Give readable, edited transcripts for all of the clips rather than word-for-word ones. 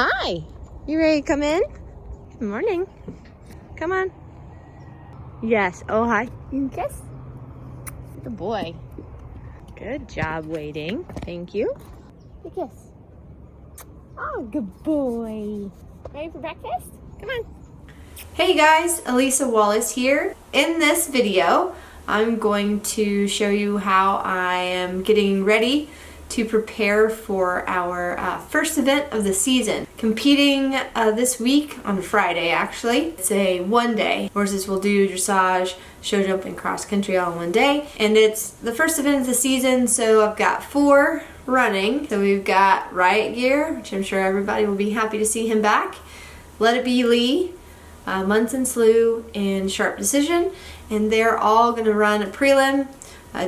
Hi. You ready to come in? Good morning. Come on. Yes. Oh, hi. You can kiss. Good boy. Good job waiting. Thank you. A kiss. Oh, good boy. Ready for breakfast? Come on. Hey guys, Elisa Wallace here. In this video, I'm going to show you how I am getting ready to prepare for our first event of the season. Competing this week on Friday, actually. It's a one-day. Horses will do dressage, show jump, and cross country all in one day. And it's the first event of the season, so I've got 4 running. So we've got Riot gear, which I'm sure everybody will be happy to see him back. Let It Be Lee, Munson Slew, and Sharp Decision, and they're all going to run a prelim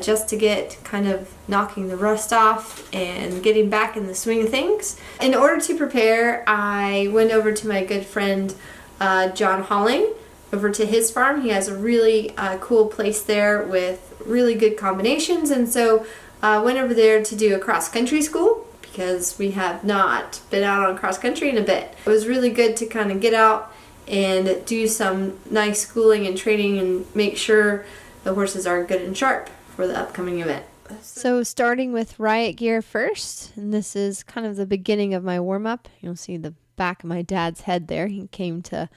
just to get kind of knocking the rust off and getting back in the swing of things. In order to prepare, I went over to my good friend Jon Holling, over to his farm. He has a really cool place there with really good combinations, and so I went over there to do a cross-country school because we have not been out on cross-country in a bit. It was really good to kind of get out and do some nice schooling and training and make sure the horses are good and sharp for the upcoming event. So starting with Riot gear first, and this is kind of the beginning of my warm-up. You'll see the back of my dad's head there. He came to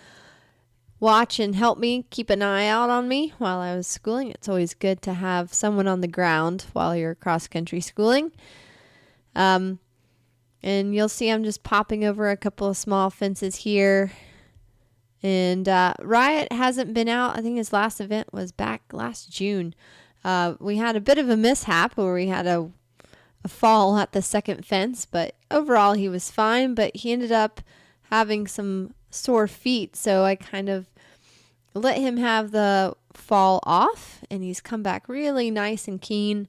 watch and help me, keep an eye out on me while I was schooling. It's always good to have someone on the ground while you're cross-country schooling. And you'll see I'm just popping over a couple of small fences here. And Riot hasn't been out. I think his last event was back last June. We had a bit of a mishap where we had a fall at the second fence, but overall he was fine. But he ended up having some sore feet, so I kind of let him have the fall off, and he's come back really nice and keen.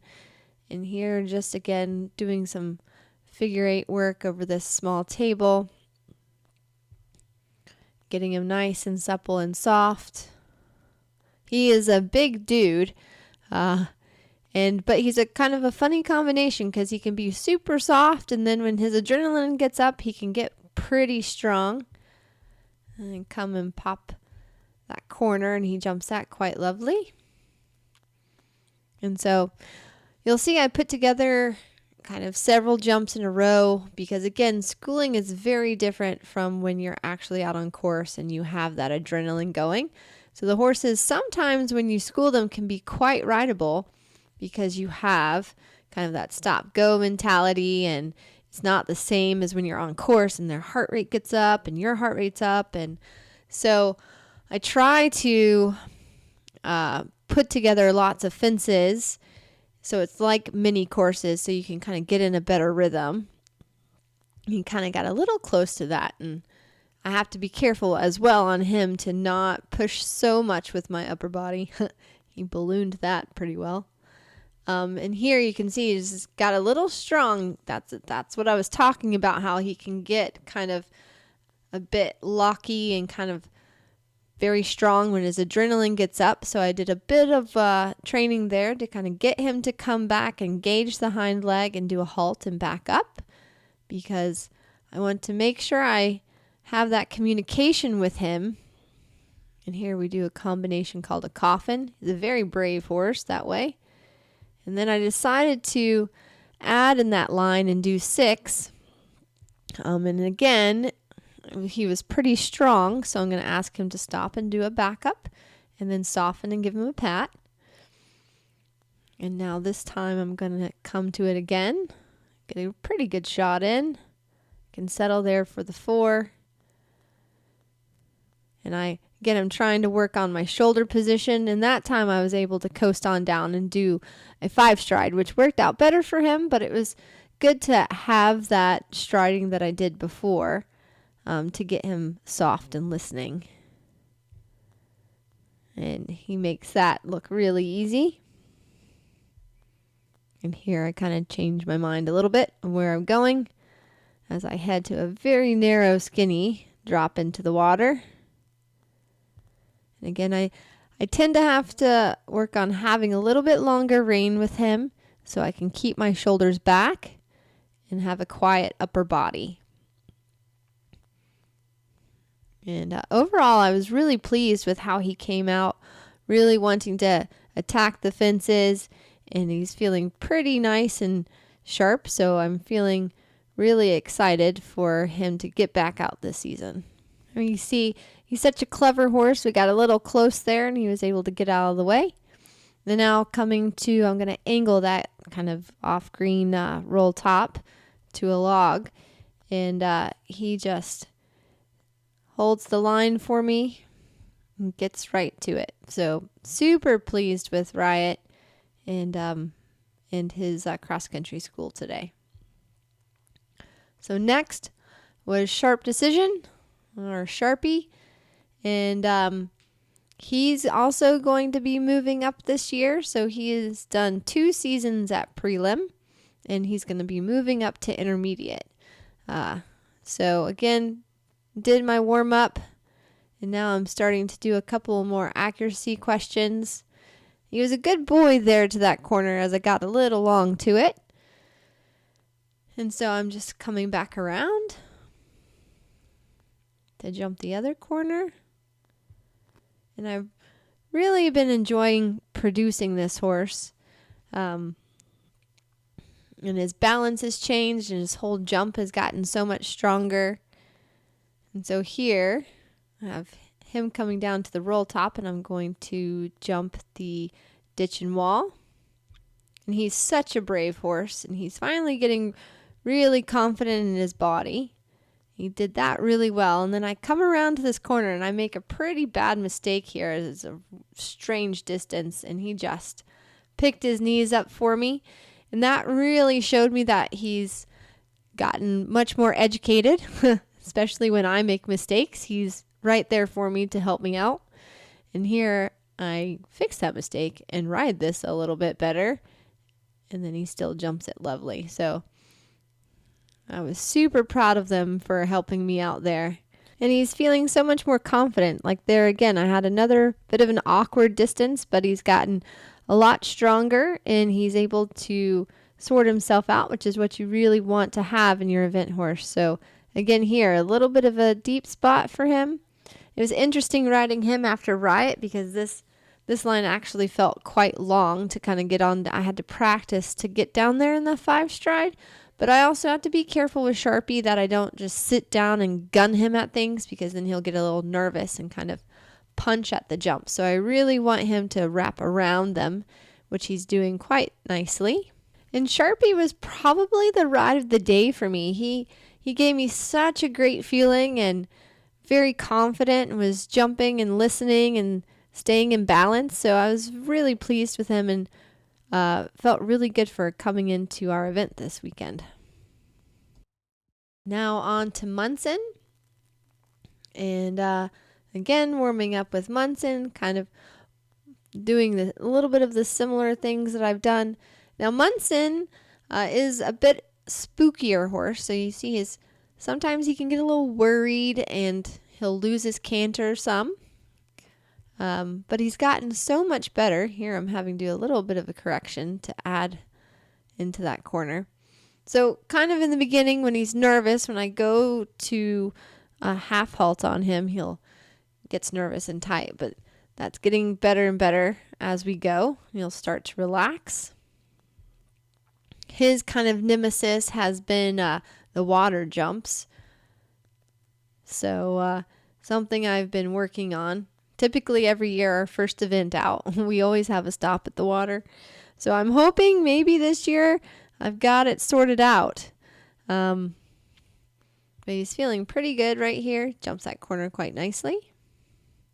And here just again doing some figure 8 work over this small table. Getting him nice and supple and soft. He is a big dude, but he's a kind of a funny combination because he can be super soft, and then when his adrenaline gets up, he can get pretty strong. And come and pop that corner, and he jumps that quite lovely. And so you'll see I put together kind of several jumps in a row because, again, schooling is very different from when you're actually out on course and you have that adrenaline going. So the horses, sometimes when you school them, can be quite rideable because you have kind of that stop-go mentality, and it's not the same as when you're on course and their heart rate gets up and your heart rate's up. And so I try to put together lots of fences. So it's like mini courses, so you can kind of get in a better rhythm. He kind of got a little close to that, and I have to be careful as well on him to not push so much with my upper body. He ballooned that pretty well. And here you can see he's got a little strong. That's what I was talking about, how he can get kind of a bit locky and kind of very strong when his adrenaline gets up. So I did a bit of training there to kind of get him to come back, engage the hind leg, and do a halt and back up, because I want to make sure I have that communication with him. And here we do a combination called a coffin. He's a very brave horse that way. And then I decided to add in that line and do 6. And again, he was pretty strong, so I'm going to ask him to stop and do a backup and then soften and give him a pat. And now this time I'm going to come to it again. Get a pretty good shot in. Can settle there for the 4. And I'm trying to work on my shoulder position, and that time I was able to coast on down and do a 5 stride, which worked out better for him, but it was good to have that striding that I did before. To get him soft and listening. And he makes that look really easy. And here I kind of change my mind a little bit on where I'm going as I head to a very narrow, skinny drop into the water. And again, I tend to have to work on having a little bit longer rein with him so I can keep my shoulders back and have a quiet upper body. And overall, I was really pleased with how he came out, really wanting to attack the fences, and he's feeling pretty nice and sharp, so I'm feeling really excited for him to get back out this season. I mean, you see, he's such a clever horse. We got a little close there, and he was able to get out of the way. Then now coming to, I'm going to angle that kind of off-green roll top to a log, and he just holds the line for me and gets right to it. So super pleased with Riot and his cross-country school today. So next was Sharp Decision, or Sharpie, and he's also going to be moving up this year. So he has done 2 seasons at prelim, and he's going to be moving up to intermediate. So again, did my warm-up, and now I'm starting to do a couple more accuracy questions. He was a good boy there to that corner as I got a little long to it. And so I'm just coming back around to jump the other corner. And I've really been enjoying producing this horse. And his balance has changed, and his whole jump has gotten so much stronger. And so here I have him coming down to the roll top, and I'm going to jump the ditch and wall. And he's such a brave horse, and he's finally getting really confident in his body. He did that really well. And then I come around to this corner, and I make a pretty bad mistake here. It's a strange distance, and he just picked his knees up for me. And that really showed me that he's gotten much more educated, especially when I make mistakes. He's right there for me to help me out. And here I fix that mistake and ride this a little bit better. And then he still jumps it lovely. So I was super proud of them for helping me out there. And he's feeling so much more confident. Like there again, I had another bit of an awkward distance, but he's gotten a lot stronger, and he's able to sort himself out, which is what you really want to have in your event horse. So again here, a little bit of a deep spot for him. It was interesting riding him after Riot because this line actually felt quite long to kind of get on. I had to practice to get down there in the 5 stride, but I also have to be careful with Sharpie that I don't just sit down and gun him at things, because then he'll get a little nervous and kind of punch at the jump. So I really want him to wrap around them, which he's doing quite nicely. And Sharpie was probably the ride of the day for me. He gave me such a great feeling and very confident, and was jumping and listening and staying in balance. So I was really pleased with him, and felt really good for coming into our event this weekend. Now on to Munson. And again, warming up with Munson, kind of doing a little bit of the similar things that I've done. Now Munson is a bit spookier horse. So you see sometimes he can get a little worried and he'll lose his canter some. But he's gotten so much better. Here I'm having to do a little bit of a correction to add into that corner. So kind of in the beginning when he's nervous, when I go to a half halt on him, gets nervous and tight, but that's getting better and better as we go. He'll start to relax. His kind of nemesis has been the water jumps. So something I've been working on. Typically every year, our first event out, we always have a stop at the water. So I'm hoping maybe this year I've got it sorted out. But he's feeling pretty good right here. Jumps that corner quite nicely.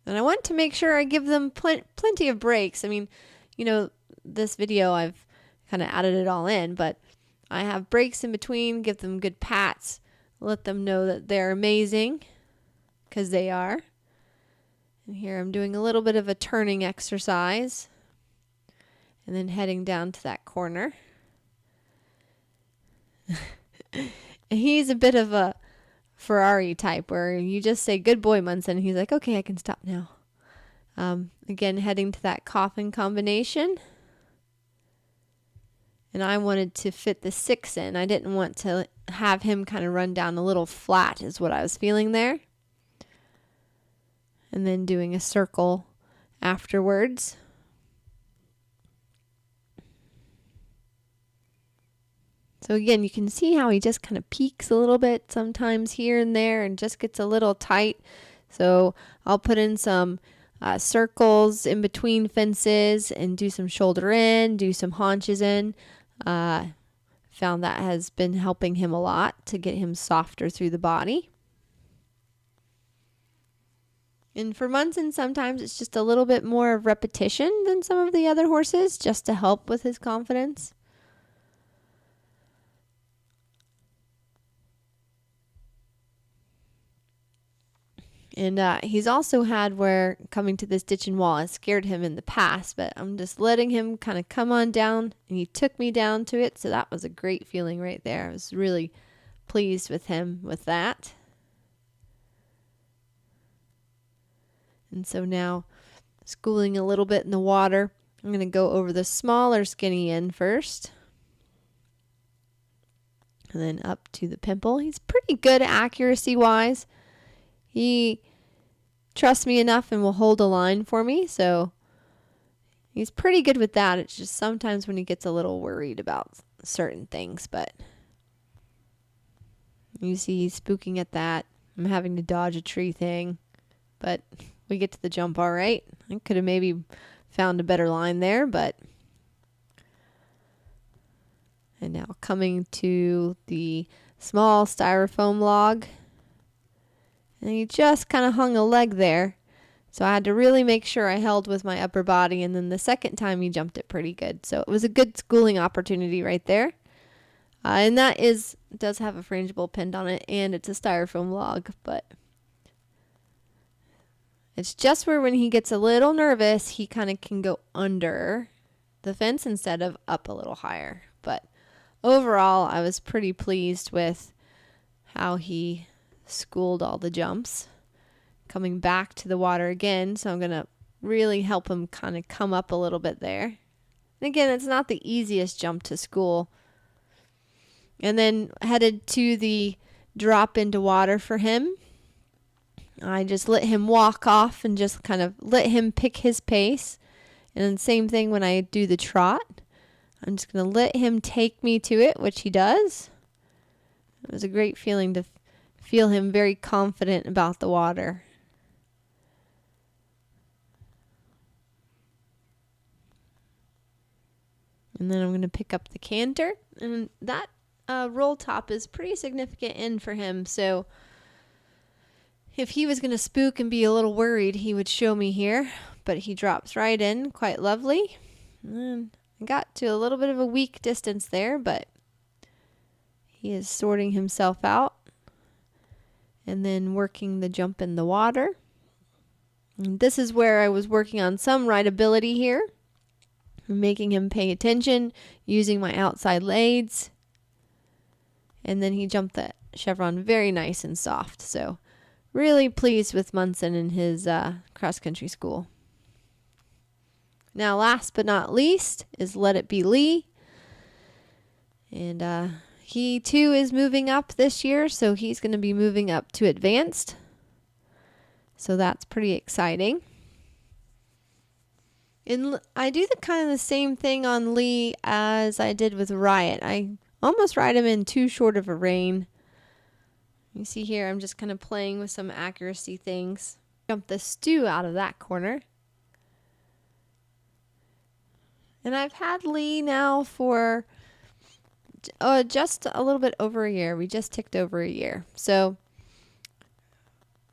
And I want to make sure I give them plenty of breaks. I mean, this video I've kind of added it all in, but I have breaks in between, give them good pats, let them know that they're amazing, because they are. And here I'm doing a little bit of a turning exercise and then heading down to that corner. He's a bit of a Ferrari type where you just say, "Good boy, Munson." And he's like, "Okay, I can stop now." Again, heading to that coffin combination. And I wanted to fit the 6 in. I didn't want to have him kind of run down a little flat is what I was feeling there. and then doing a circle afterwards. So again, you can see how he just kind of peeks a little bit sometimes here and there and just gets a little tight. So I'll put in some circles in between fences and do some shoulder in, do some haunches in. Found that has been helping him a lot to get him softer through the body. And for Munson, sometimes it's just a little bit more of repetition than some of the other horses, just to help with his confidence. And he's also had where coming to this ditch and wall has scared him in the past, but I'm just letting him kind of come on down, and he took me down to it, so that was a great feeling right there. I was really pleased with him with that. And so now, schooling a little bit in the water, I'm going to go over the smaller skinny end first. And then up to the pimple. He's pretty good accuracy-wise. He trusts me enough and will hold a line for me, so he's pretty good with that. It's just sometimes when he gets a little worried about certain things, but you see he's spooking at that. I'm having to dodge a tree thing, but we get to the jump all right. I could have maybe found a better line there, but... And now coming to the small styrofoam log. And he just kind of hung a leg there. So I had to really make sure I held with my upper body. And then the second time he jumped it pretty good. So it was a good schooling opportunity right there. And that does have a frangible pinned on it. And it's a styrofoam log. But it's just where when he gets a little nervous, he kind of can go under the fence instead of up a little higher. But overall, I was pretty pleased with how he schooled all the jumps. Coming back to the water again, so I'm going to really help him kind of come up a little bit there. And again, it's not the easiest jump to school. And then headed to the drop into water for him. I just let him walk off and just kind of let him pick his pace. And then same thing when I do the trot. I'm just going to let him take me to it, which he does. It was a great feeling to feel him very confident about the water. And then I'm going to pick up the canter. And that roll top is pretty significant in for him. So if he was going to spook and be a little worried, he would show me here. But he drops right in, quite lovely. And I got to a little bit of a weak distance there, but he is sorting himself out. And then working the jump in the water. And this is where I was working on some rideability here. Making him pay attention, using my outside leads. And then he jumped that chevron very nice and soft. So really pleased with Munson and his cross-country school. Now last but not least is Let It Be Lee. And he too is moving up this year, so he's going to be moving up to advanced. So that's pretty exciting. And I do the kind of the same thing on Lee as I did with Riot. I almost ride him in too short of a rein. You see here, I'm just kind of playing with some accuracy things. Jump the stew out of that corner. And I've had Lee now for just a little bit over a year. We just ticked over a year. So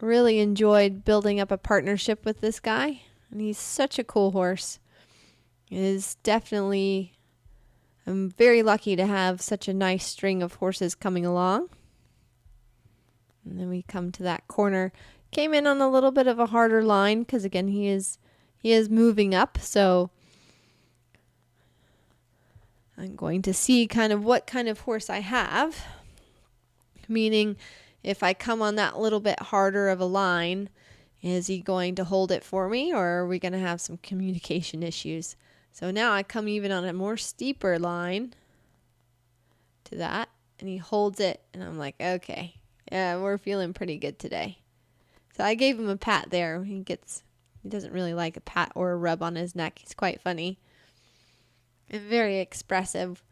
really enjoyed building up a partnership with this guy. And he's such a cool horse. It is definitely, I'm very lucky to have such a nice string of horses coming along. And then we come to that corner. Came in on a little bit of a harder line because again he is moving up. So I'm going to see kind of what kind of horse I have. Meaning if I come on that little bit harder of a line, is he going to hold it for me, or are we going to have some communication issues? So now I come even on a more steeper line to that, and he holds it, and I'm like, okay, yeah, we're feeling pretty good today. So I gave him a pat there. He doesn't really like a pat or a rub on his neck. He's quite funny and very expressive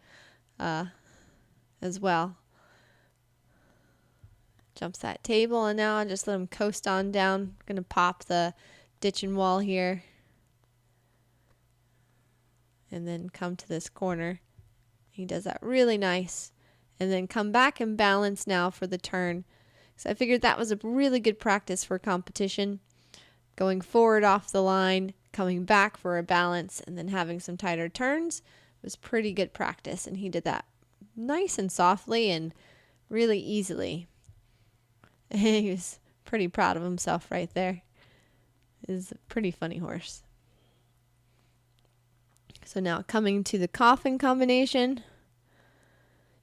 as well. Jumps that table, and now I'll just let him coast on down. I'm going to pop the ditching wall here. And then come to this corner. He does that really nice. And then come back and balance now for the turn. So I figured that was a really good practice for competition. Going forward off the line, coming back for a balance, and then having some tighter turns was pretty good practice. And he did that nice and softly and really easily. He was pretty proud of himself right there. He's a pretty funny horse. So now coming to the coffin combination.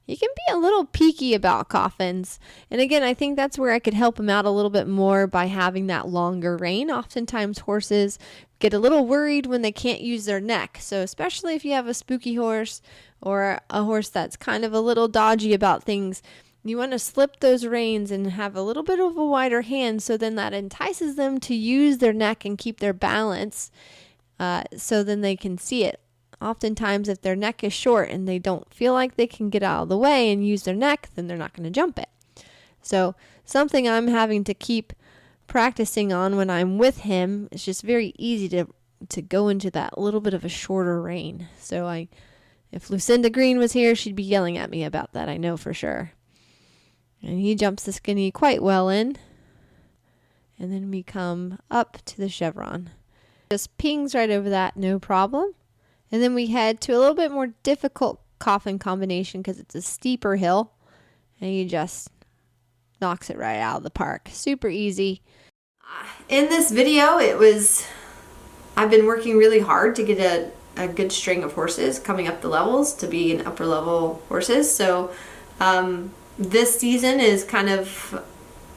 You can be a little peaky about coffins. And again, I think that's where I could help him out a little bit more by having that longer rein. Oftentimes horses get a little worried when they can't use their neck. So especially if you have a spooky horse or a horse that's kind of a little dodgy about things, you want to slip those reins and have a little bit of a wider hand, so then that entices them to use their neck and keep their balance, so then they can see it. Oftentimes, if their neck is short and they don't feel like they can get out of the way and use their neck, then they're not going to jump it. So something I'm having to keep practicing on when I'm with him, it's just very easy to go into that little bit of a shorter rein. So if Lucinda Green was here, she'd be yelling at me about that, I know for sure. And he jumps the skinny quite well in. And then we come up to the chevron. Just pings right over that, no problem. And then we head to a little bit more difficult coffin combination because it's a steeper hill. And he just knocks it right out of the park. Super easy. In this video, I've been working really hard to get a good string of horses coming up the levels to be an upper level horses. So this season is kind of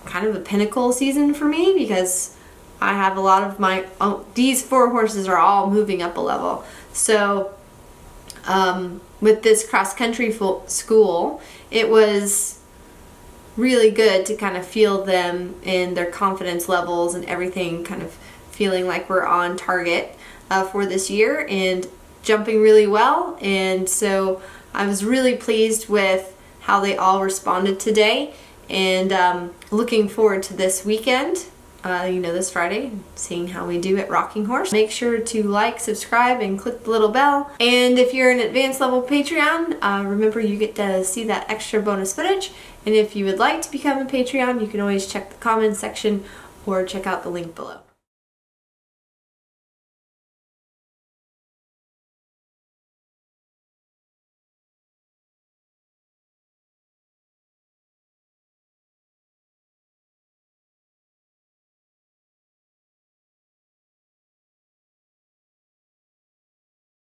a pinnacle season for me because I have a lot of these 4 horses are all moving up a level. So with this cross country school, it was really good to kind of feel them in their confidence levels and everything, kind of feeling like we're on target for this year and jumping really well. And so I was really pleased with how they all responded today, and looking forward to this weekend, this Friday, seeing how we do at Rocking Horse. Make sure to like, subscribe, and click the little bell. And if you're an advanced level Patreon, remember you get to see that extra bonus footage. And if you would like to become a Patreon, you can always check the comments section or check out the link below.